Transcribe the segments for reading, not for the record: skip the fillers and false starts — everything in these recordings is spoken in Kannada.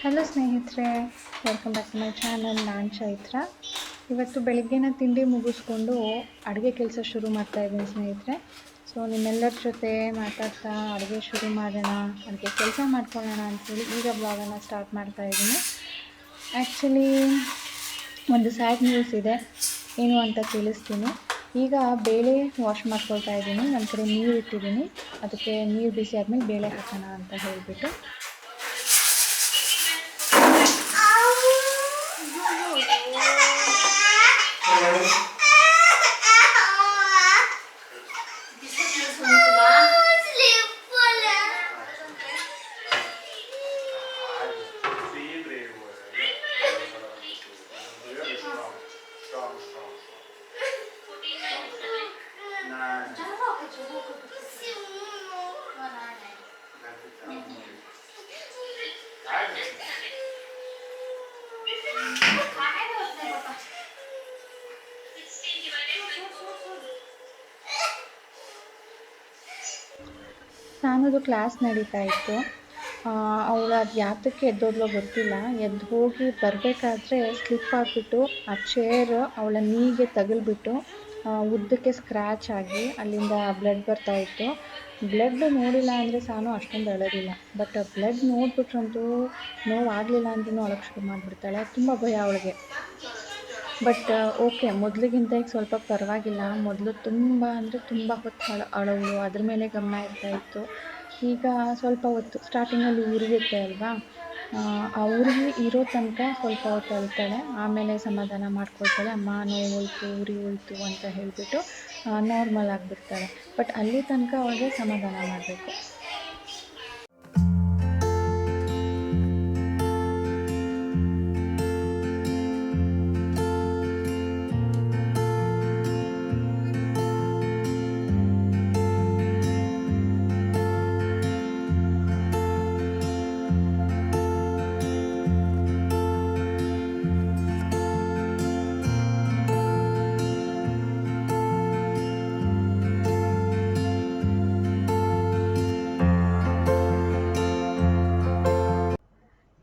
ಹಲೋ ಸ್ನೇಹಿತರೆ, welcome back to my channel. ನಾನು ಚೈತ್ರ. ಇವತ್ತು ಬೆಳಗ್ಗೆನ ತಿಂಡಿ ಮುಗಿಸ್ಕೊಂಡು ಅಡುಗೆ ಕೆಲಸ ಶುರು ಮಾಡ್ತಾ ಇದ್ದೀನಿ ಸ್ನೇಹಿತರೆ. ಸೊ ನಿಮ್ಮೆಲ್ಲರ ಜೊತೆ ಮಾತಾಡ್ತಾ ಅಡುಗೆ ಶುರು ಮಾಡೋಣ, ಅಡುಗೆ ಕೆಲಸ ಮಾಡ್ಕೊಳ್ಳೋಣ ಅಂಥೇಳಿ ಈಗ ಬ್ಲಾಗನ್ನು ಸ್ಟಾರ್ಟ್ ಮಾಡ್ತಾ ಇದ್ದೀನಿ. ಆ್ಯಕ್ಚುಲಿ ಒಂದು ಸ್ಯಾಡ್ ನ್ಯೂಸ್ ಇದೆ, ಏನು ಅಂತ ತಿಳಿಸ್ತೀನಿ. ಈಗ ಬೇಳೆ ವಾಶ್ ಮಾಡ್ಕೊಳ್ತಾ ಇದ್ದೀನಿ. ಒಂದು ಕಡೆ ನೀರು ಇಟ್ಟಿದ್ದೀನಿ, ಅದಕ್ಕೆ ನೀರು ಬಿಸಿ ಆದಮೇಲೆ ಬೇಳೆ ಹಾಕೋಣ ಅಂತ ಹೇಳಿಬಿಟ್ಟು. ಸಾನುದು ಕ್ಲಾಸ್ ನಡೀತಾ ಇತ್ತು. ಅವಳು ಅದು ಯಾತಕ್ಕೆ ಎದ್ದೋದ್ಲೋ ಗೊತ್ತಿಲ್ಲ. ಎದ್ದು ಹೋಗಿ ಬರಬೇಕಾದ್ರೆ ಸ್ಲಿಪ್ ಆಗಿಬಿಟ್ಟು ಆ ಚೇರ್ ಅವಳ ನೀಗೆ ತಗಲ್ಬಿಟ್ಟು ಉದ್ದಕ್ಕೆ ಸ್ಕ್ರ್ಯಾಚ್ ಆಗಿ ಅಲ್ಲಿಂದ ಬ್ಲಡ್ ಬರ್ತಾ ಇತ್ತು. ಬ್ಲಡ್ ನೋಡಿಲ್ಲ ಅಂದರೆ ಸಾನು ಅಷ್ಟೊಂದು ಅಳೋದಿಲ್ಲ, ಬಟ್ ಬ್ಲಡ್ ನೋಡ್ಬಿಟ್ರಂತೂ ನೋವಾಗಲಿಲ್ಲ ಅಂದ್ರೂ ಅಳಕ್ಕೆ ಶುರು ಮಾಡಿಬಿಡ್ತಾಳೆ. ತುಂಬ ಭಯ ಅವಳಿಗೆ. ಬಟ್ ಓಕೆ, ಮೊದಲಿಗಿಂತ ಈಗ ಸ್ವಲ್ಪ ಪರವಾಗಿಲ್ಲ. ಮೊದಲು ತುಂಬ ಅಂದರೆ ತುಂಬ ಹೊತ್ತು ಅಳೋಳು, ಅದ್ರ ಮೇಲೆ ಗಮನ ಇರ್ತಾಯಿತ್ತು. ಈಗ ಸ್ವಲ್ಪ ಹೊತ್ತು ಸ್ಟಾರ್ಟಿಂಗಲ್ಲಿ ಉರಿಯುತ್ತೆ ಅಲ್ವಾ, ಆ ಉರಿ ಇರೋ ತನಕ ಸ್ವಲ್ಪ ಹೊತ್ತು ಅಳ್ತಾಳೆ, ಆಮೇಲೆ ಸಮಾಧಾನ ಮಾಡ್ಕೊಳ್ತಾಳೆ. ಅಮ್ಮ ನೋವು ಹೋಯ್ತು, ಉರಿ ಹೋಯ್ತು ಅಂತ ಹೇಳಿಬಿಟ್ಟು ನಾರ್ಮಲ್ ಆಗಿಬಿಡ್ತಾಳೆ. ಬಟ್ ಅಲ್ಲಿ ತನಕ ಅವಳಿಗೆ ಸಮಾಧಾನ ಮಾಡಬೇಕು.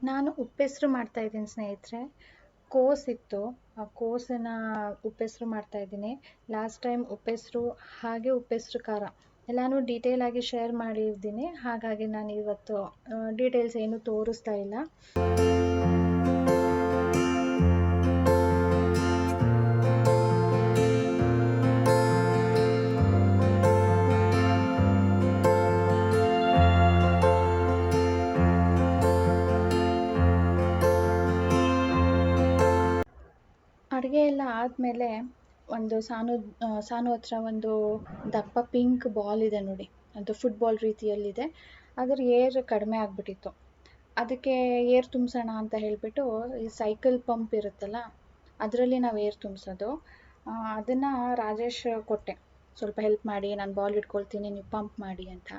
ನಾನು ಉಪ್ಪೆಸರು ಮಾಡ್ತಾಯಿದ್ದೀನಿ ಸ್ನೇಹಿತರೆ. ಕೋಸಿತ್ತು, ಆ ಕೋಸನ್ನು ಉಪ್ಪೆಸರು ಮಾಡ್ತಾಯಿದ್ದೀನಿ. ಲಾಸ್ಟ್ ಟೈಮ್ ಉಪ್ಪೆಸರು ಹಾಗೆ ಉಪ್ಪೆಸರು ಖಾರ ಎಲ್ಲನೂ ಡೀಟೇಲಾಗಿ ಶೇರ್ ಮಾಡಿದ್ದೀನಿ. ಹಾಗಾಗಿ ನಾನು ಇವತ್ತು ಡೀಟೇಲ್ಸ್ ಏನೂ ತೋರಿಸ್ತಾ ಇಲ್ಲ. ಅಡುಗೆ ಎಲ್ಲ ಆದಮೇಲೆ ಒಂದು ಸಾನು ಹತ್ರ ಒಂದು ದಪ್ಪ ಪಿಂಕ್ ಬಾಲ್ ಇದೆ ನೋಡಿ, ಅದು ಫುಟ್ಬಾಲ್ ರೀತಿಯಲ್ಲಿದೆ. ಅದರ ಏರ್ ಕಡಿಮೆ ಆಗಿಬಿಟ್ಟಿತ್ತು. ಅದಕ್ಕೆ ಏರ್ ತುಂಬಿಸೋಣ ಅಂತ ಹೇಳಿಬಿಟ್ಟು ಈ ಸೈಕಲ್ ಪಂಪ್ ಇರುತ್ತಲ್ಲ, ಅದರಲ್ಲಿ ನಾವು ಏರ್ ತುಂಬಿಸೋದು. ಅದನ್ನು ರಾಜೇಶ್ ಕೊಟ್ಟೆ, ಸ್ವಲ್ಪ ಹೆಲ್ಪ್ ಮಾಡಿ, ನಾನು ಬಾಲ್ ಇಟ್ಕೊಳ್ತೀನಿ, ನೀವು ಪಂಪ್ ಮಾಡಿ ಅಂತ.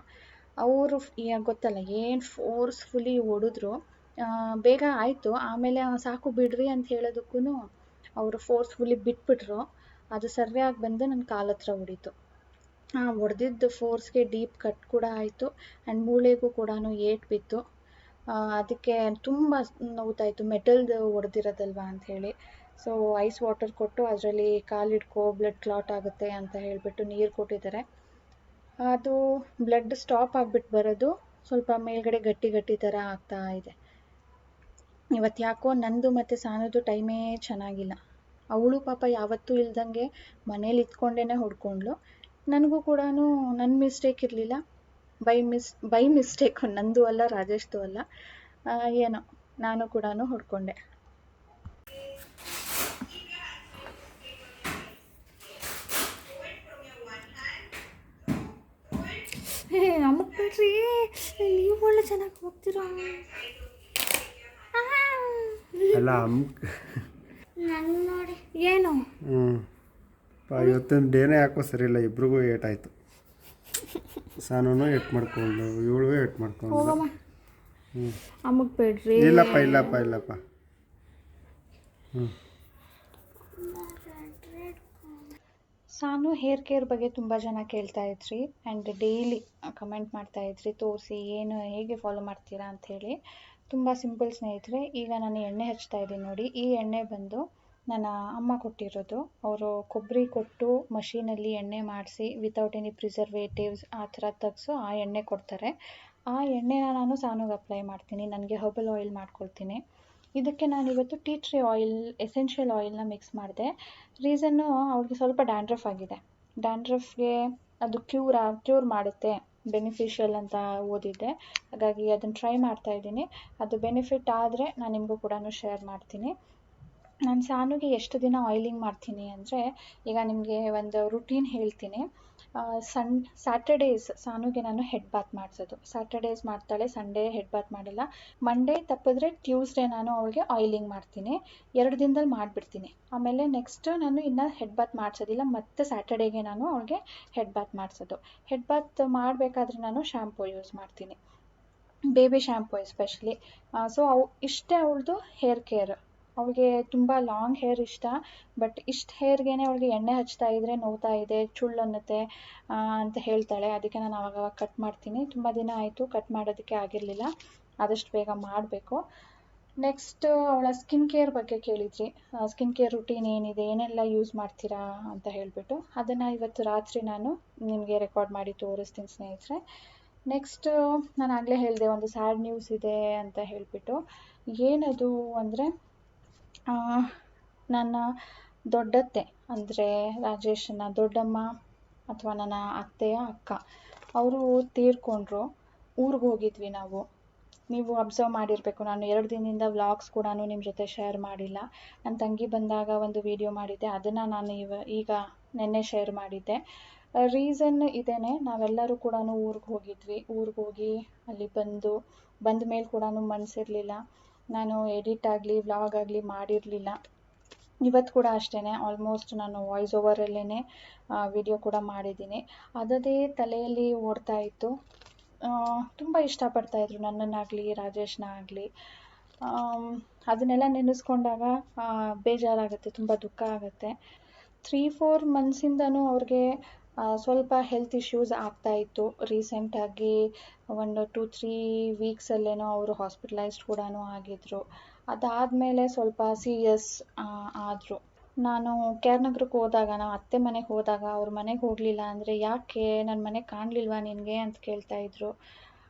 ಅವರು ಗೊತ್ತಲ್ಲ ಏನು ಫೋರ್ಸ್ಫುಲಿ ಹೊಡೆದ್ರು. ಬೇಗ ಆಯಿತು. ಆಮೇಲೆ ಸಾಕು ಬಿಡ್ರಿ ಅಂತ ಹೇಳೋದಕ್ಕೂ ಅವರು ಫೋರ್ಸ್ಫುಲಿ ಬಿಟ್ಬಿಟ್ರು. ಅದು ಸರಿಯಾಗಿ ಬಂದು ನನ್ನ ಕಾಲ ಹತ್ರ ಹೊಡಿತು. ಹೊಡೆದಿದ್ದು ಫೋರ್ಸ್ಗೆ ಡೀಪ್ ಕಟ್ ಕೂಡ ಆಯಿತು, ಆ್ಯಂಡ್ ಮೂಳೆಗೂ ಕೂಡ ಏಟು ಬಿತ್ತು. ಅದಕ್ಕೆ ತುಂಬ ನೋವ್ತಾಯಿತ್ತು, ಮೆಟಲ್ದು ಹೊಡೆದಿರೋದಲ್ವಾ ಅಂಥೇಳಿ. ಸೊ ಐಸ್ ವಾಟರ್ ಕೊಟ್ಟು ಅದರಲ್ಲಿ ಕಾಲಿಡ್ಕೊ, ಬ್ಲಡ್ ಕ್ಲಾಟ್ ಆಗುತ್ತೆ ಅಂತ ಹೇಳಿಬಿಟ್ಟು ನೀರು ಕೊಟ್ಟಿದ್ದಾರೆ. ಅದು ಬ್ಲಡ್ ಸ್ಟಾಪ್ ಆಗಿಬಿಟ್ಟು ಬರೋದು, ಸ್ವಲ್ಪ ಮೇಲ್ಗಡೆ ಗಟ್ಟಿ ಗಟ್ಟಿ ಥರ ಆಗ್ತಾ ಇದೆ. ಇವತ್ತು ಯಾಕೋ ನಂದು ಮತ್ತು ಸಾನದು ಟೈಮೇ ಚೆನ್ನಾಗಿಲ್ಲ. ಅವಳು ಪಾಪ ಯಾವತ್ತೂ ಇಲ್ದಂಗೆ ಮನೇಲಿ ಇದ್ಕೊಂಡೇ ಹೊಡ್ಕೊಂಡ್ಳು. ನನಗೂ ಕೂಡ ನನ್ನ ಮಿಸ್ಟೇಕ್ ಇರಲಿಲ್ಲ, ಬೈ ಮಿಸ್ಟೇಕ್ ನಂದು ಅಲ್ಲ, ರಾಜೇಶ್ದು ಅಲ್ಲ. ಏನೋ ನಾನು ಕೂಡ ಹೊಡ್ಕೊಂಡೆ. ಅಮ್ಮಕ್ಕೆ ಬಿಡ್ರಿ, ನೀವು ಒಳ್ಳೆ ಚೆನ್ನಾಗಿ ಹೋಗ್ತೀರಾ ಅಲ್ಲ ನೋಡಿ ಏನು. ಇವತ್ತಿನ ಡೇನೇ ಯಾಕೋ ಸರಿ ಇಲ್ಲ, ಇಬ್ರಿಗೂ ಏಟಾಯಿತು. ಸಾನೂ ಏಟ್ ಮಾಡ್ಕೊಂಡು, ಇವಳು ಏಟ್ ಮಾಡ್ಕೊಂಡು. ಅಮ್ಮಕ್ಕೆ ಬಿಡ್ರಿ. ಇಲ್ಲಪ್ಪ. ಸಾನು ಹೇರ್ ಕೇರ್ ಬಗ್ಗೆ ತುಂಬ ಜನ ಕೇಳ್ತಾ ಇದ್ರಿ, ಆ್ಯಂಡ್ ಡೈಲಿ ಕಮೆಂಟ್ ಮಾಡ್ತಾ ಇದ್ರಿ, ತೋರಿಸಿ ಏನು ಹೇಗೆ ಫಾಲೋ ಮಾಡ್ತೀರಾ ಅಂಥೇಳಿ. ತುಂಬ ಸಿಂಪಲ್ ಸ್ನೇಹಿತರೆ. ಈಗ ನಾನು ಎಣ್ಣೆ ಹಚ್ತಾ ಇದ್ದೀನಿ ನೋಡಿ. ಈ ಎಣ್ಣೆ ಬಂದು ನನ್ನ ಅಮ್ಮ ಕೊಟ್ಟಿರೋದು. ಅವರು ಕೊಬ್ಬರಿ ಕೊಟ್ಟು ಮಷೀನಲ್ಲಿ ಎಣ್ಣೆ ಮಾಡಿಸಿ ವಿತೌಟ್ ಎನಿ ಪ್ರಿಸರ್ವೇಟಿವ್ಸ್ ಆ ಥರ ತೆಗೆಸು ಆ ಎಣ್ಣೆ ಕೊಡ್ತಾರೆ. ಆ ಎಣ್ಣೆನ ನಾನು ಸಾನುಗೆ ಅಪ್ಲೈ ಮಾಡ್ತೀನಿ. ನನಗೆ ಹರ್ಬಲ್ ಆಯಿಲ್ ಮಾಡ್ಕೊಳ್ತೀನಿ. ಇದಕ್ಕೆ ನಾನಿವತ್ತು ಟೀ ಟ್ರೀ ಆಯಿಲ್, ಎಸೆನ್ಷಿಯಲ್ ಆಯಿಲ್ನ ಮಿಕ್ಸ್ ಮಾಡಿದೆ. ರೀಸನ್ನು ಅವ್ಳಿಗೆ ಸ್ವಲ್ಪ ಡ್ಯಾಂಡ್ರಫ್ ಆಗಿದೆ. ಡ್ಯಾಂಡ್ರಫ್ಗೆ ಅದು ಕ್ಯೂರ್ ಮಾಡುತ್ತೆ, ಬೆನಿಫಿಷಿಯಲ್ ಅಂತ ಓದಿದ್ದೆ. ಹಾಗಾಗಿ ಅದನ್ನು ಟ್ರೈ ಮಾಡ್ತಾ ಇದ್ದೀನಿ. ಅದು ಬೆನಿಫಿಟ್ ಆದರೆ ನಾನು ನಿಮಗೂ ಕೂಡ ಶೇರ್ ಮಾಡ್ತೀನಿ. ನಾನು ಸಾನುಗೆ ಎಷ್ಟು ದಿನ ಆಯಿಲಿಂಗ್ ಮಾಡ್ತೀನಿ ಅಂದರೆ, ಈಗ ನಿಮಗೆ ಒಂದು ರುಟೀನ್ ಹೇಳ್ತೀನಿ. ಸ್ಯಾಟರ್ಡೇಸ್ ಸಾನುಗೆ ನಾನು ಹೆಡ್ ಬಾತ್ ಮಾಡಿಸೋದು. ಸ್ಯಾಟರ್ಡೇಸ್ ಮಾಡ್ತಾಳೆ, ಸಂಡೇ ಹೆಡ್ ಬಾತ್ ಮಾಡಲ್ಲ. ಮಂಡೇ ತಪ್ಪಿದ್ರೆ ಟ್ಯೂಸ್ಡೇ ನಾನು ಅವಳಿಗೆ ಆಯಿಲಿಂಗ್ ಮಾಡ್ತೀನಿ. 2 ದಿನದಲ್ಲಿ ಮಾಡಿಬಿಡ್ತೀನಿ. ಆಮೇಲೆ ನೆಕ್ಸ್ಟ್ ನಾನು ಇನ್ನು ಹೆಡ್ ಬಾತ್ ಮಾಡಿಸೋದಿಲ್ಲ. ಮತ್ತೆ ಸ್ಯಾಟರ್ಡೇಗೆ ನಾನು ಅವಳಿಗೆ ಹೆಡ್ ಬಾತ್ ಮಾಡಿಸೋದು. ಹೆಡ್ ಬಾತ್ ಮಾಡಬೇಕಾದ್ರೆ ನಾನು ಶ್ಯಾಂಪೂ ಯೂಸ್ ಮಾಡ್ತೀನಿ, ಬೇಬಿ ಶ್ಯಾಂಪೂ ಎಸ್ಪೆಷಲಿ. ಸೊ ಇಷ್ಟೇ ಅವಳದು ಹೇರ್ ಕೇರ್. ಅವಳಿಗೆ ತುಂಬ ಲಾಂಗ್ ಹೇರ್ ಇಷ್ಟ. ಬಟ್ ಇಷ್ಟು ಹೇರ್ಗೆ ಅವಳಿಗೆ ಎಣ್ಣೆ ಹಚ್ತಾ ಇದ್ದರೆ ನೋವ್ತಾ ಇದೆ, ಚುಳ್ಳು ಅನ್ನುತ್ತೆ ಅಂತ ಹೇಳ್ತಾಳೆ. ಅದಕ್ಕೆ ನಾನು ಆವಾಗವಾಗ ಕಟ್ ಮಾಡ್ತೀನಿ. ತುಂಬ ದಿನ ಆಯಿತು ಕಟ್ ಮಾಡೋದಕ್ಕೆ ಆಗಿರಲಿಲ್ಲ. ಆದಷ್ಟು ಬೇಗ ಮಾಡಬೇಕು. ನೆಕ್ಸ್ಟ್ ಅವಳ ಸ್ಕಿನ್ ಕೇರ್ ಬಗ್ಗೆ ಕೇಳಿದ್ರಿ. ಸ್ಕಿನ್ ಕೇರ್ ರುಟೀನ್ ಏನಿದೆ, ಏನೆಲ್ಲ ಯೂಸ್ ಮಾಡ್ತೀರಾ ಅಂತ ಹೇಳಿಬಿಟ್ಟು, ಅದನ್ನು ಇವತ್ತು ರಾತ್ರಿ ನಾನು ನಿಮಗೆ ರೆಕಾರ್ಡ್ ಮಾಡಿ ತೋರಿಸ್ತೀನಿ ಸ್ನೇಹಿತರೆ. ನೆಕ್ಸ್ಟ್ ನಾನು ಆಗಲೇ ಹೇಳಿದೆ ಒಂದು ಸ್ಯಾಡ್ ನ್ಯೂಸ್ ಇದೆ ಅಂತ ಹೇಳಿಬಿಟ್ಟು. ಏನದು ಅಂದರೆ, ನನ್ನ ದೊಡ್ಡತ್ತೆ ಅಂದರೆ ರಾಜೇಶನ ದೊಡ್ಡಮ್ಮ ಅಥವಾ ನನ್ನ ಅತ್ತೆಯ ಅಕ್ಕ, ಅವರು ತೀರ್ಕೊಂಡ್ರು. ಊರಿಗೆ ಹೋಗಿದ್ವಿ ನಾವು. ನೀವು ಅಬ್ಸರ್ವ್ ಮಾಡಿರಬೇಕು, ನಾನು 2 ದಿನದಿಂದ ವ್ಲಾಗ್ಸ್ ಕೂಡ ನಿಮ್ಮ ಜೊತೆ ಶೇರ್ ಮಾಡಿಲ್ಲ. ನನ್ನ ತಂಗಿ ಬಂದಾಗ ಒಂದು ವಿಡಿಯೋ ಮಾಡಿದ್ದೆ, ಅದನ್ನು ನಾನು ಈಗ ನೆನ್ನೆ ಶೇರ್ ಮಾಡಿದ್ದೆ. ರೀಸನ್ ಇದೇನೆ, ನಾವೆಲ್ಲರೂ ಕೂಡ ಊರಿಗೆ ಹೋಗಿದ್ವಿ. ಊರಿಗೆ ಹೋಗಿ ಅಲ್ಲಿ ಬಂದ ಮೇಲೆ ಕೂಡ ಮನಸ್ಸಿರಲಿಲ್ಲ. ನಾನು ಎಡಿಟ್ ಆಗಲಿ ವ್ಲಾಗ್ ಆಗಲಿ ಮಾಡಿರಲಿಲ್ಲ. ಇವತ್ತು ಕೂಡ ಅಷ್ಟೇ, ಆಲ್ಮೋಸ್ಟ್ ನಾನು ವಾಯ್ಸ್ ಓವರಲ್ಲೇ ವಿಡಿಯೋ ಕೂಡ ಮಾಡಿದ್ದೀನಿ. ಅದೇ ತಲೆಯಲ್ಲಿ ಓಡ್ತಾ ಇತ್ತು. ತುಂಬ ಇಷ್ಟಪಡ್ತಾಯಿದ್ರು ನನ್ನನ್ನಾಗಲಿ ರಾಜೇಶ್ನ ಆಗಲಿ. ಅದನ್ನೆಲ್ಲ ನೆನೆಸ್ಕೊಂಡಾಗ ಬೇಜಾರಾಗುತ್ತೆ, ತುಂಬ ದುಃಖ ಆಗುತ್ತೆ. 3-4 ಮಂತ್ಸಿಂದನೂ ಅವ್ರಿಗೆ ಸ್ವಲ್ಪ ಹೆಲ್ತ್ ಇಶ್ಯೂಸ್ ಆಗ್ತಾಯಿತ್ತು. ರೀಸೆಂಟಾಗಿ ಒಂದು 2-3 ವೀಕ್ಸಲ್ಲೇನೋ ಅವರು ಹಾಸ್ಪಿಟಲೈಸ್ಡ್ ಕೂಡ ಆಗಿದ್ದರು. ಅದಾದಮೇಲೆ ಸ್ವಲ್ಪ ಸೀರಿಯಸ್ ಆದರು. ನಾನು ಕೇರ್ನಗರಕ್ಕೆ ಹೋದಾಗ, ನಾವು ಅತ್ತೆ ಮನೆಗೆ ಹೋದಾಗ, ಅವ್ರ ಮನೆಗೆ ಹೋಗಲಿಲ್ಲ ಅಂದರೆ, ಯಾಕೆ ನನ್ನ ಮನೆ ಕಾಣಲಿಲ್ವಾ ನಿನಗೆ ಅಂತ ಕೇಳ್ತಾಯಿದ್ರು.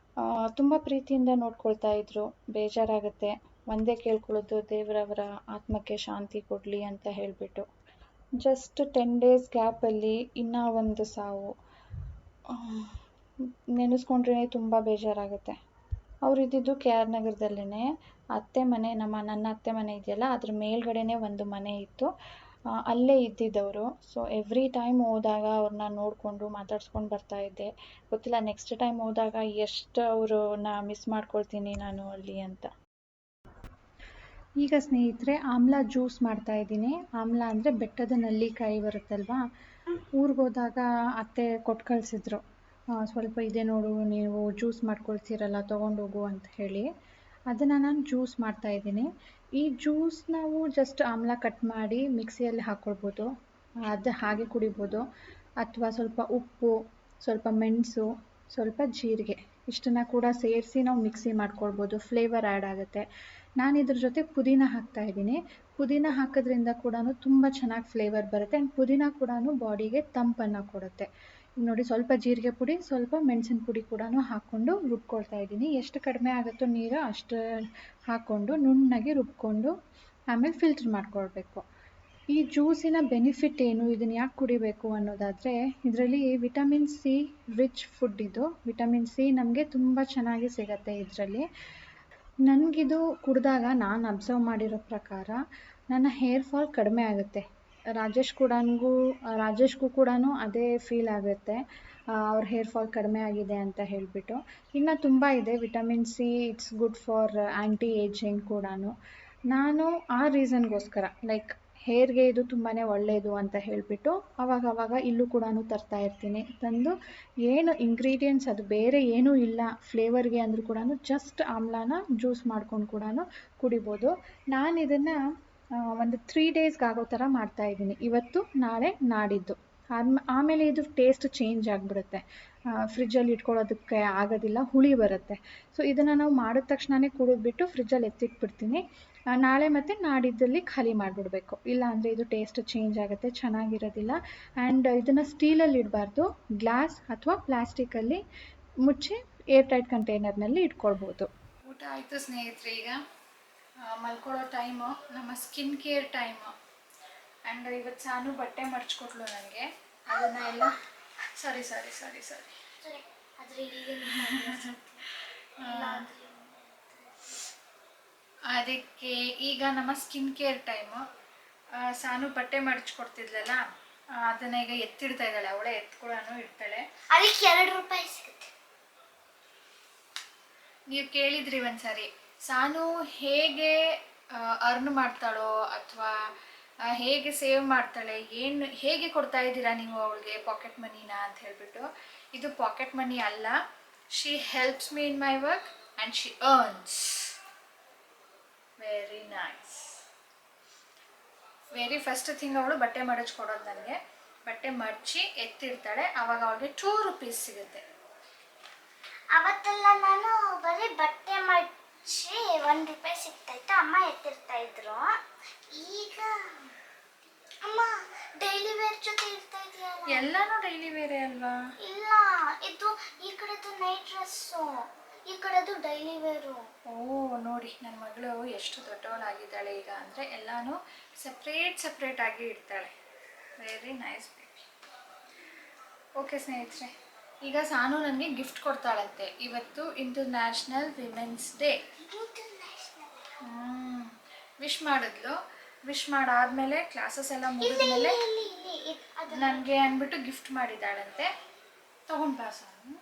ತುಂಬ ಪ್ರೀತಿಯಿಂದ ನೋಡ್ಕೊಳ್ತಾ ಇದ್ರು. ಬೇಜಾರಾಗುತ್ತೆ. ಒಂದೇ ಕೇಳ್ಕೊಳ್ಳೋದು, ದೇವರವರ ಆತ್ಮಕ್ಕೆ ಶಾಂತಿ ಕೊಡಲಿ ಅಂತ ಹೇಳಿಬಿಟ್ಟು. ಜಸ್ಟ್ 10 ಡೇಸ್ ಗ್ಯಾಪಲ್ಲಿ ಇನ್ನೂ ಒಂದು ಸಾವು. ನೆನೆಸ್ಕೊಂಡ್ರೆ ತುಂಬ ಬೇಜಾರಾಗುತ್ತೆ. ಅವ್ರು ಇದ್ದಿದ್ದು ಕೇರ್ನಗರದಲ್ಲೇ. ಅತ್ತೆ ಮನೆ, ನನ್ನ ಅತ್ತೆ ಮನೆ ಇದೆಯಲ್ಲ, ಅದ್ರ ಮೇಲ್ಗಡೆನೇ ಒಂದು ಮನೆ ಇತ್ತು, ಅಲ್ಲೇ ಇದ್ದಿದ್ದವರು. ಸೊ ಎವ್ರಿ ಟೈಮ್ ಹೋದಾಗ ಅವ್ರನ್ನ ನೋಡಿಕೊಂಡು ಮಾತಾಡ್ಸ್ಕೊಂಡು ಬರ್ತಾಯಿದ್ದೆ. ಗೊತ್ತಿಲ್ಲ ನೆಕ್ಸ್ಟ್ ಟೈಮ್ ಹೋದಾಗ ಎಷ್ಟು ಅವ್ರನ್ನ ಮಿಸ್ ಮಾಡ್ಕೊಳ್ತೀನಿ ನಾನು ಅಲ್ಲಿ ಅಂತ. ಈಗ ಸ್ನೇಹಿತರೆ ಆಮ್ಲ ಜ್ಯೂಸ್ ಮಾಡ್ತಾಯಿದ್ದೀನಿ. ಆಮ್ಲ ಅಂದರೆ ಬೆಟ್ಟದ ನಲ್ಲಿಕಾಯಿ ಬರುತ್ತಲ್ವಾ, ಊರಿಗೆ ಹೋದಾಗ ಅತ್ತೆ ಕೊಟ್ಟು ಕಳಿಸಿದ್ರು. ಸ್ವಲ್ಪ ಇದೆ ನೋಡು, ನೀವು ಜ್ಯೂಸ್ ಮಾಡ್ಕೊಳ್ತೀರಲ್ಲ ತೊಗೊಂಡೋಗು ಅಂತ ಹೇಳಿ. ಅದನ್ನು ನಾನು ಜ್ಯೂಸ್ ಮಾಡ್ತಾಯಿದ್ದೀನಿ. ಈ ಜ್ಯೂಸ್ ನಾವು ಜಸ್ಟ್ ಆಮ್ಲ ಕಟ್ ಮಾಡಿ ಮಿಕ್ಸಿಯಲ್ಲಿ ಹಾಕ್ಕೊಳ್ಬೋದು, ಅದು ಹಾಗೆ ಕುಡಿಬೋದು. ಅಥವಾ ಸ್ವಲ್ಪ ಉಪ್ಪು, ಸ್ವಲ್ಪ ಮೆಣಸು, ಸ್ವಲ್ಪ ಜೀರಿಗೆ, ಇಷ್ಟನ್ನು ಕೂಡ ಸೇರಿಸಿ ನಾವು ಮಿಕ್ಸಿ ಮಾಡ್ಕೊಳ್ಬೋದು. ಫ್ಲೇವರ್ ಆ್ಯಡ್ ಆಗುತ್ತೆ. ನಾನು ಇದ್ರ ಜೊತೆ ಪುದೀನ ಹಾಕ್ತಾಯಿದ್ದೀನಿ. ಪುದೀನ ಹಾಕೋದ್ರಿಂದ ಕೂಡ ತುಂಬ ಚೆನ್ನಾಗಿ ಫ್ಲೇವರ್ ಬರುತ್ತೆ. ಆ್ಯಂಡ್ ಪುದೀನ ಕೂಡ ಬಾಡಿಗೆ ತಂಪನ್ನು ಕೊಡುತ್ತೆ. ನೋಡಿ, ಸ್ವಲ್ಪ ಜೀರಿಗೆ ಪುಡಿ, ಸ್ವಲ್ಪ ಮೆಣಸಿನ ಪುಡಿ ಕೂಡ ಹಾಕ್ಕೊಂಡು ರುಬ್ಕೊಳ್ತಾ ಇದ್ದೀನಿ. ಎಷ್ಟು ಕಡಿಮೆ ಆಗುತ್ತೋ ನೀರು ಅಷ್ಟು ಹಾಕ್ಕೊಂಡು ನುಣ್ಣಗೆ ರುಬ್ಕೊಂಡು ಆಮೇಲೆ ಫಿಲ್ಟ್ರ್ ಮಾಡ್ಕೊಳ್ಬೇಕು. ಈ ಜ್ಯೂಸಿನ ಬೆನಿಫಿಟ್ ಏನು, ಇದನ್ನು ಯಾಕೆ ಕುಡಿಬೇಕು ಅನ್ನೋದಾದರೆ, ಇದರಲ್ಲಿ ವಿಟಮಿನ್ ಸಿ ರಿಚ್ ಫುಡ್ ಇದು. ವಿಟಮಿನ್ ಸಿ ನಮಗೆ ತುಂಬ ಚೆನ್ನಾಗಿ ಸಿಗುತ್ತೆ ಇದರಲ್ಲಿ. ನನಗಿದು ಕುಡಿದಾಗ ನಾನು ಅಬ್ಸರ್ವ್ ಮಾಡಿರೋ ಪ್ರಕಾರ ನನ್ನ ಹೇರ್ ಫಾಲ್ ಕಡಿಮೆ ಆಗುತ್ತೆ. ರಾಜೇಶ್ಗೂ ಕೂಡ ಅದೇ ಫೀಲ್ ಆಗುತ್ತೆ, ಅವ್ರ ಹೇರ್ ಫಾಲ್ ಕಡಿಮೆ ಆಗಿದೆ ಅಂತ ಹೇಳಿಬಿಟ್ಟು. ಇನ್ನು ತುಂಬ ಇದೆ. Vitamin C it's good for anti ageing ಕೂಡ. ನಾನು ಆ ರೀಸನ್ಗೋಸ್ಕರ, ಲೈಕ್ ಹೇರ್ಗೆ ಇದು ತುಂಬಾ ಒಳ್ಳೆಯದು ಅಂತ ಹೇಳಿಬಿಟ್ಟು ಆವಾಗವಾಗ ಇಲ್ಲೂ ಕೂಡ ತರ್ತಾ ಇರ್ತೀನಿ. ತಂದು ಏನು ಇಂಗ್ರೀಡಿಯೆಂಟ್ಸ್ ಅದು ಬೇರೆ ಏನೂ ಇಲ್ಲ ಫ್ಲೇವರ್ಗೆ ಅಂದರೂ ಕೂಡ ಜಸ್ಟ್ ಆಮ್ಲಾನ ಜ್ಯೂಸ್ ಮಾಡ್ಕೊಂಡು ಕೂಡ ಕುಡಿಬೋದು. ನಾನು ಇದನ್ನು ಒಂದು 3 ಡೇಸ್ಗೆ ಆಗೋ ಥರ ಮಾಡ್ತಾಯಿದ್ದೀನಿ. ಇವತ್ತು, ನಾಳೆ, ನಾಡಿದ್ದು. ಆಮೇಲೆ ಇದು ಟೇಸ್ಟ್ ಚೇಂಜ್ ಆಗಿಬಿಡುತ್ತೆ. ಫ್ರಿಜ್ಜಲ್ಲಿ ಇಟ್ಕೊಳ್ಳೋದಕ್ಕೆ ಆಗೋದಿಲ್ಲ, ಹುಳಿ ಬರುತ್ತೆ. ಸೊ ಇದನ್ನು ನಾವು ಮಾಡಿದ ತಕ್ಷಣವೇ ಕುಡಿದ್ಬಿಟ್ಟು ಫ್ರಿಜ್ಜಲ್ಲಿ ಎತ್ತಿಟ್ಬಿಡ್ತೀನಿ. ನಾಳೆ ಮತ್ತು ನಾಡಿದ್ದಲ್ಲಿ ಖಾಲಿ ಮಾಡಿಬಿಡ್ಬೇಕು, ಇಲ್ಲ ಅಂದರೆ ಇದು ಟೇಸ್ಟ್ ಚೇಂಜ್ ಆಗುತ್ತೆ, ಚೆನ್ನಾಗಿರೋದಿಲ್ಲ. ಆ್ಯಂಡ್ ಇದನ್ನು ಸ್ಟೀಲಲ್ಲಿ ಇಡಬಾರ್ದು, ಗ್ಲಾಸ್ ಅಥವಾ ಪ್ಲಾಸ್ಟಿಕಲ್ಲಿ ಮುಚ್ಚಿ ಏರ್ ಟೈಟ್ ಕಂಟೈನರ್ನಲ್ಲಿ ಇಟ್ಕೊಳ್ಬೋದು. ಊಟ ಆಯಿತು ಸ್ನೇಹಿತರೆ. ಈಗ ಮಲ್ಕೊಳ್ಳೋ ಟೈಮು, ನಮ್ಮ ಸ್ಕಿನ್ ಕೇರ್ ಟೈಮು. ಆ್ಯಂಡ್ ಇವತ್ತು ಸಾನು ಬಟ್ಟೆ ಮಡ್ಚ್ಕೊಟ್ಲು ನನಗೆ. ಅದನ್ನು ಎಲ್ಲ ಸರಿ ಅದಕ್ಕೆ ಈಗ ನಮ್ಮ ಸ್ಕಿನ್ ಕೇರ್ ಟೈಮು. ಸಾನು ಬಟ್ಟೆ ಮಡ್ಚ್ಕೊಡ್ತಿದ್ಲಲ್ಲ, ಅದನ್ನು ಈಗ ಎತ್ತಿಡ್ತಾ ಇದ್ದಾಳೆ. ಅವಳೇ ಎತ್ಕೊಳ್ಳೋನು ಇಡ್ತಾಳೆ. ಅದಕ್ಕೆ 2 ರೂಪಾಯಿ ಸಿಗುತ್ತೆ. ನೀವು ಕೇಳಿದ್ರಿ ಒಂದ್ಸರಿ ಸಾನು ಹೇಗೆ ಅರ್ನ್ ಮಾಡ್ತಾಳೋ ಅಥವಾ ಹೇಗೆ ಸೇವ್ ಮಾಡ್ತಾಳೆ, ಹೇಗೆ ಕೊಡ್ತಾ ಇದ್ದೀರಾ ನೀವು ಅವಳಿಗೆ ಪಾಕೆಟ್ ಮನಿನ ಅಂತ ಹೇಳ್ಬಿಟ್ಟು. ಇದು ಪಾಕೆಟ್ ಮನಿ ಅಲ್ಲ. She helps me in my work and she earns. Very nice. Very first thing ಅವಳು ಬಟ್ಟೆ ಮಡಚ್ಕೊಡೋದು ನನಗೆ. ಬಟ್ಟೆ ಮಡಚಿ ಎತ್ತಿಡ್ತಾಳೆ, ಆವಾಗ ಅವಳಿಗೆ 2 ರೂಪೀಸ್ ಸಿಗುತ್ತೆ. ಅವತ್ತೆಲ್ಲ ನಾನು ಬರೀ ಬಟ್ಟೆ ಮಡಚಿ 1 ರೂಪಾಯಿ ಸಿಗ್ತಾಯಿತ್ತು, ಅಮ್ಮ ಎತ್ತಿರ್ತಾ ಇದ್ರು. ಈಗ ಅಮ್ಮ ಡೈಲಿ ವೇರ್ ಜೊತೆ ಇರ್ತಾ ಇದೆಯಲ್ಲ. ಎಲ್ಲಾನು ಡೈಲಿ ವೇರೇ ಅಲ್ವಾ? ಇಲ್ಲ, ಇದು ಈ ಕಡೆದು ನೈಟ್ ಡ್ರೆಸ್ಸು, ಈ ಕಡೆದು ಡೈಲಿ ವೇರು. ಓ ನೋಡಿ, ನನ್ನ ಮಗಳು ಎಷ್ಟು ದೊಡ್ಡವಳಾಗಿದ್ದಾಳೆ ಈಗ ಅಂದರೆ ಎಲ್ಲಾನು ಸಪ್ರೇಟ್ ಆಗಿ ಇಡ್ತಾಳೆ. Very nice baby. ಓಕೆ ಸ್ನೇಹಿತರೆ, ಈಗ ಸಾನು ನನಗೆ ಗಿಫ್ಟ್ ಕೊಡ್ತಾಳಂತೆ. ಇವತ್ತು ಇಂಟರ್ನ್ಯಾಷನಲ್ ವಿಮೆನ್ಸ್ ಡೇ. ವಿಶ್ ಮಾಡಿದ್ಲು. ವಿಶ್ ಮಾಡಾದ್ಮೇಲೆ ಕ್ಲಾಸಸ್ ಎಲ್ಲ ಮುಗಿದ್ಮೇಲೆ ನನಗೆ ಅಂದ್ಬಿಟ್ಟು ಗಿಫ್ಟ್ ಮಾಡಿದ್ದಾಳಂತೆ. ತಗೊಂಡು ಬಾ ಸಾನು.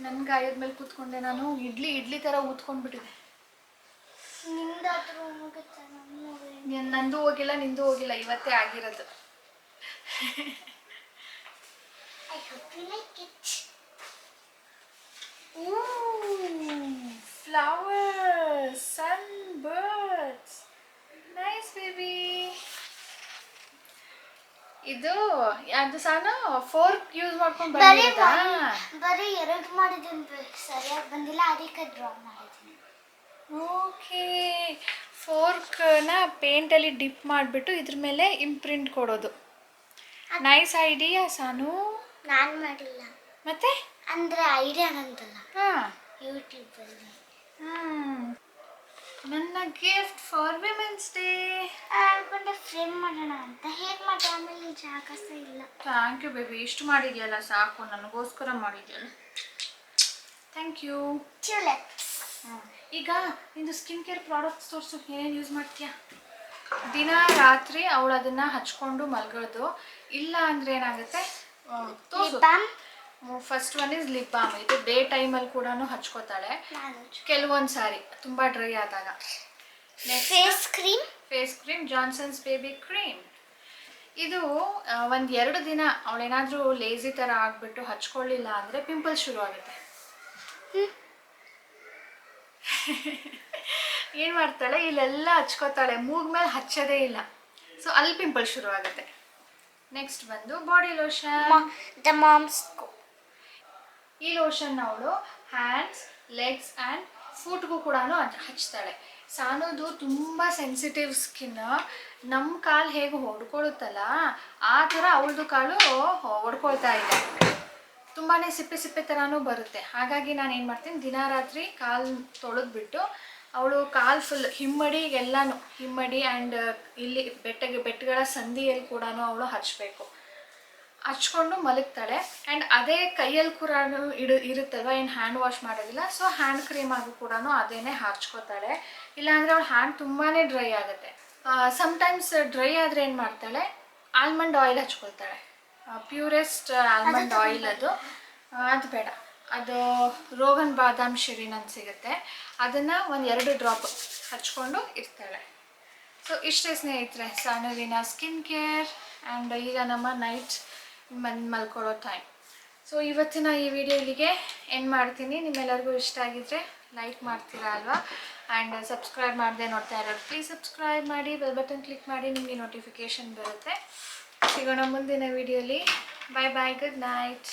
ನನ್ನ ಗಾಯದ ಮೇಲೆ ಕೂತ್ಕೊಂಡೆ ನಾನು. ಇಡ್ಲಿ ಥರ ಊದ್ಕೊಂಡ್ಬಿಟ್ಟಿದೆ. ನಂದು ಹೋಗಿಲ್ಲ, ನಿಂದು ಹೋಗಿಲ್ಲ, ಇವತ್ತೇ ಆಗಿರೋದು. Flowers, sunbirds, nice baby. ಇದು ಅದು ಸಾನು ಫೋರ್ಕ್ ಯೂಸ್ ಮಾಡ್ಕೊಂಡು ಬಂದಿರೋದಾ? ಬರೀ 2 ಮಾಡಿದ್ದೀನಿ, ಸರಿಯಾಗಿ ಬಂದಿಲ್ಲ, ಅದಕ್ಕೆ ಡ್ರಾ ಮಾಡಿದ್ದೀನಿ. ಓಕೆ, ಫೋರ್ಕ್ನ ಪೇಂಟಲ್ಲಿ ಡಿಪ್ ಮಾಡಿಬಿಟ್ಟು ಇದ್ರ ಮೇಲೆ ಇಂಪ್ರಿಂಟ್ ಕೊಡೋದು. Nice idea Sanu. ನಾನು ಮಾಡಿಲ್ಲ, ಮತ್ತೆ ಅಂದರೆ ಐಡಿಯಾ ನಂತಲ್ಲ, ಹಾಂ, ಯೂಟ್ಯೂಬಲ್ಲಿ. ನನ್ನ ಗಿಫ್ಟ್ ಫಾರ್ ವಿಮೆನ್ಸ್ ಡೇ. ಅನ್ಕೊಂಡೆ ಫ್ರೇಮ್ ಮಾಡೋಣ ಅಂತ. ಹೇಗೆ ಮಾಡಿ ಆಮೇಲೆ ಜಾಗ ಸಹ ಇಲ್ಲ. Thank you baby. ಇಷ್ಟು ಮಾಡಿದ್ಯಲ್ಲ ಸಾಕು, ನನಗೋಸ್ಕರ ಮಾಡಿದ್ಯಲ್ಲ. Thank you. ಈಗ ನಿಂದು ಸ್ಕಿನ್ ಕೇರ್ ಪ್ರಾಡಕ್ಟ್ಸ್ ತೋರಿಸು, ಏನೇನು ಯೂಸ್ ಮಾಡ್ತೀಯಾ? ದಿನ ರಾತ್ರಿ ಅವಳು ಅದನ್ನು ಹಚ್ಕೊಂಡು ಮಲ್ಗೋದು. ಇಲ್ಲ ಅಂದರೆ ಏನಾಗುತ್ತೆ, first one is lip balm. ಇದು ಡೇ ಟೈಮಲ್ಲಿ ಕೂಡ ಹಚ್ಕೋತಾಳೆ ಕೆಲವೊಂದು ಸಾರಿ, ತುಂಬ ಡ್ರೈ ಆದಾಗ. Face cream Johnson's baby cream. ಇದು ಒಂದು 2 ದಿನ ಅವಳೇನಾದರೂ ಲೇಸಿ ಥರ ಆಗಿಬಿಟ್ಟು ಹಚ್ಕೊಳ್ಳಿಲ್ಲ ಅಂದರೆ ಪಿಂಪಲ್ಸ್ ಶುರು ಆಗುತ್ತೆ. ಏನು ಮಾಡ್ತಾಳೆ, ಇಲ್ಲೆಲ್ಲ ಹಚ್ಕೋತಾಳೆ, ಮೂಗ್ ಮೇಲೆ ಹಚ್ಚೋದೇ ಇಲ್ಲ. ಸೊ ಅಲ್ಲಿ ಪಿಂಪಲ್ಸ್ ಶುರು ಆಗುತ್ತೆ. ನೆಕ್ಸ್ಟ್ ಬಂದು ಬಾಡಿ ಲೋಷನ್. ಈ ಲೋಷನ್ ಅವಳು ಹ್ಯಾಂಡ್ಸ್, ಲೆಗ್ಸ್ ಆ್ಯಂಡ್ ಫುಟ್ಗೂ ಕೂಡ ಹಚ್ತಾಳೆ. ಸಾನೋದು ತುಂಬ ಸೆನ್ಸಿಟಿವ್ ಸ್ಕಿನ್. ನಮ್ಮ ಕಾಲು ಹೇಗೆ ಹೊಡ್ಕೊಳುತ್ತಲ್ಲ ಆ ಥರ ಅವಳದು ಕಾಲು ಹೊಡ್ಕೊಳ್ತಾ ಇದೆ. ತುಂಬಾ ಸಿಪ್ಪೆ ಥರನೂ ಬರುತ್ತೆ. ಹಾಗಾಗಿ ನಾನು ಏನು ಮಾಡ್ತೀನಿ, ದಿನ ರಾತ್ರಿ ಕಾಲು ತೊಳೆದ್ಬಿಟ್ಟು ಅವಳು ಕಾಲು ಫುಲ್ ಹಿಮ್ಮಡಿ ಆ್ಯಂಡ್ ಇಲ್ಲಿ ಬೆಟ್ಟಗಳ ಸಂದಿಯಲ್ಲಿ ಕೂಡ ಅವಳು ಹಚ್ಚಬೇಕು. ಹಚ್ಕೊಂಡು ಮಲಗ್ತಾಳೆ. ಆ್ಯಂಡ್ ಅದೇ ಕೈಯಲ್ಲಿ ಕೂಡ ಇರುತ್ತಲ್ವ, ಏನು ಹ್ಯಾಂಡ್ ವಾಶ್ ಮಾಡೋದಿಲ್ಲ. ಸೊ ಹ್ಯಾಂಡ್ ಕ್ರೀಮ್ ಆಗಿ ಕೂಡ ಅದೇನೇ ಹಚ್ಕೋತಾಳೆ. ಇಲ್ಲಾಂದರೆ ಅವಳ ಹ್ಯಾಂಡ್ ತುಂಬಾ ಡ್ರೈ ಆಗುತ್ತೆ. ಸಮ್ಟೈಮ್ಸ್ ಡ್ರೈ ಆದರೆ ಏನು ಮಾಡ್ತಾಳೆ, ಆಲ್ಮಂಡ್ ಆಯಿಲ್ ಹಚ್ಕೊಳ್ತಾಳೆ. ಪ್ಯೂರೆಸ್ಟ್ ಆಲ್ಮಂಡ್ ಆಯಿಲ್ ಅದು ಬೇಡ, ಅದು ರೋಗನ್ ಬಾದಾಮ್ ಶಿರಿನ್ ಅಂತ ಸಿಗುತ್ತೆ. ಅದನ್ನು 1-2 ಡ್ರಾಪ್ ಹಚ್ಕೊಂಡು ಇರ್ತಾಳೆ. ಸೊ ಇಷ್ಟೇ ಸ್ನೇಹಿತರೆ ಸಾನುವಿನ ಸ್ಕಿನ್ ಕೇರ್. ಆ್ಯಂಡ್ ಈಗ ನಮ್ಮ ನೈಟ್ ಮಲ್ಕೊಳ್ಳೋ ಟೈಮ್. ಸೊ ಇವತ್ತಿನ ಈ ವಿಡಿಯೋ ಇಲ್ಲಿಗೆ ಎಂಡ್ ಮಾಡ್ತೀನಿ. ನಿಮ್ಮೆಲ್ಲರಿಗೂ ಇಷ್ಟ ಆಗಿದ್ದರೆ ಲೈಕ್ ಮಾಡ್ತೀರಾ ಅಲ್ವಾ. ಆ್ಯಂಡ್ ಸಬ್ಸ್ಕ್ರೈಬ್ ಮಾಡದೆ ನೋಡ್ತಾ ಇರೋರು ಪ್ಲೀಸ್ ಸಬ್ಸ್ಕ್ರೈಬ್ ಮಾಡಿ, ಬೆಲ್ ಬಟನ್ ಕ್ಲಿಕ್ ಮಾಡಿ, ನಿಮಗೆ ನೋಟಿಫಿಕೇಷನ್ ಬರುತ್ತೆ. ಸಿಗೋಣ ಮುಂದಿನ ವಿಡಿಯೋಲಿ. ಬಾಯ್ ಬಾಯ್, ಗುಡ್ ನೈಟ್.